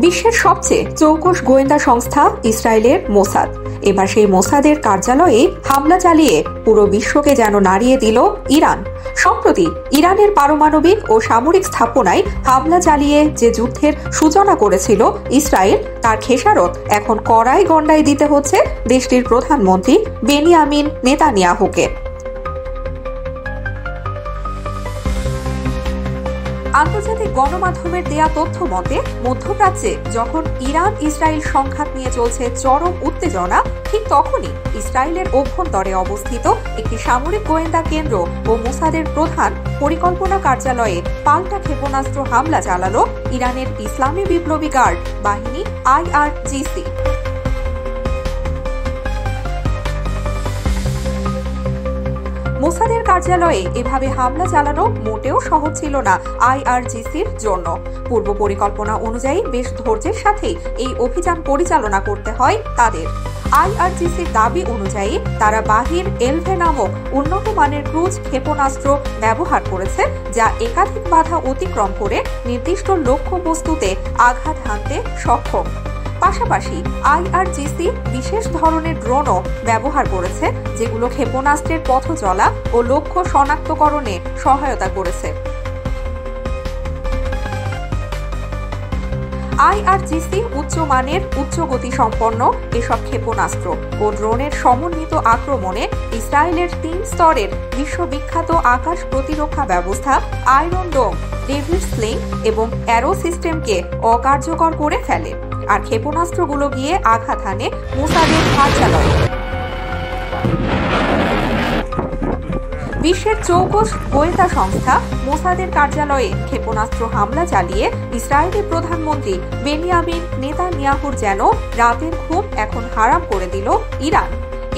বিশ্বের সবচেয়ে চৌকস গোয়েন্দা সংস্থা ইসরায়েলের মোসাদ এবার সেই মোসাদের কার্যালয়ে হামলা চালিয়ে পুরো বিশ্বকে যেন নাড়িয়ে দিল ইরান। সম্প্রতি ইরানের পারমাণবিক ও সামরিক স্থাপনায় হামলা চালিয়ে যে যুদ্ধের সূচনা করেছিল ইসরায়েল, তার খেসারত এখন কড়াই গণ্ডায় দিতে হচ্ছে দেশটির প্রধানমন্ত্রী বেনিয়ামিন নেতানিয়াহুকে। আন্তর্জাতিক গণমাধ্যমের দেয়া তথ্য মতে, মধ্যপ্রাচ্যে যখন ইরান ইসরায়েল সংঘাত নিয়ে চলছে চরম উত্তেজনা, ঠিক তখনই ইসরায়েলের অভ্যন্তরে অবস্থিত একটি সামরিক গোয়েন্দা কেন্দ্র ও মোসাদের প্রধান পরিকল্পনা কার্যালয়ে পাল্টা ক্ষেপণাস্ত্র হামলা চালালো ইরানের ইসলামী বিপ্লবী গার্ড বাহিনী IRGC। মোসাদের কার্যালয়ে এভাবে হামলা চালানো মোটেও সহজ ছিল না IRGCর জন্য। পূর্ব পরিকল্পনা অনুযায়ী বেশ ধৈর্যের সাথেই এই অভিযান পরিচালনা করতে হয় তাদের। IRGCর দাবি অনুযায়ী তারা বাহির এলভে নামক উন্নত মানের ক্রুজ ক্ষেপণাস্ত্র ব্যবহার করেছে, যা একাধিক বাধা অতিক্রম করে নির্দিষ্ট লক্ষ্যবস্তুতে আঘাত হানতে সক্ষম। পাশাপাশি IRGC বিশেষ ধরনের ড্রোনও ব্যবহার করেছে, যেগুলো ক্ষেপণাস্ত্রের পথ চলা ও লক্ষ্য শনাক্তকরণে সহায়তা করেছে। IRGC উচ্চমানের উচ্চগতি সম্পন্ন এসব ক্ষেপণাস্ত্র ও ড্রোনের সমন্বিত আক্রমণে ইসরায়েলের 3 স্তরের বিশ্ববিখ্যাত আকাশ প্রতিরক্ষা ব্যবস্থা আয়রন ডোম, ডেভিড স্লিং এবং অ্যারো সিস্টেমকে অকার্যকর করে ফেলে, আর ক্ষেপণাস্ত্রগুলো গিয়ে আঘাত হানে মোসাদের কার্যালয়ে। বিশ্বের চৌকস গোয়েন্দা সংস্থা মোসাদের কার্যালয়ে ক্ষেপণাস্ত্র হামলা চালিয়ে ইসরায়েলের প্রধানমন্ত্রী বেনিয়ামিন নেতানিয়াহুর যেন রাতের ঘুম এখন হারাম করে দিল ইরান।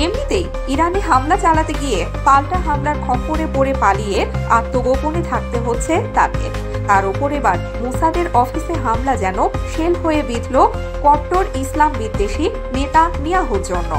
এমনিতেই ইরানে হামলা চালাতে গিয়ে পাল্টা হামলার খপ্পরে পড়ে পালিয়ে আত্মগোপনে থাকতে হচ্ছে তাকে। তার ওপর এবার মোসাদের অফিসে হামলা যেন শেল হয়ে বিঁধল কট্টর ইসলাম বিদ্বেষী নেতানিয়াহুর জন্য।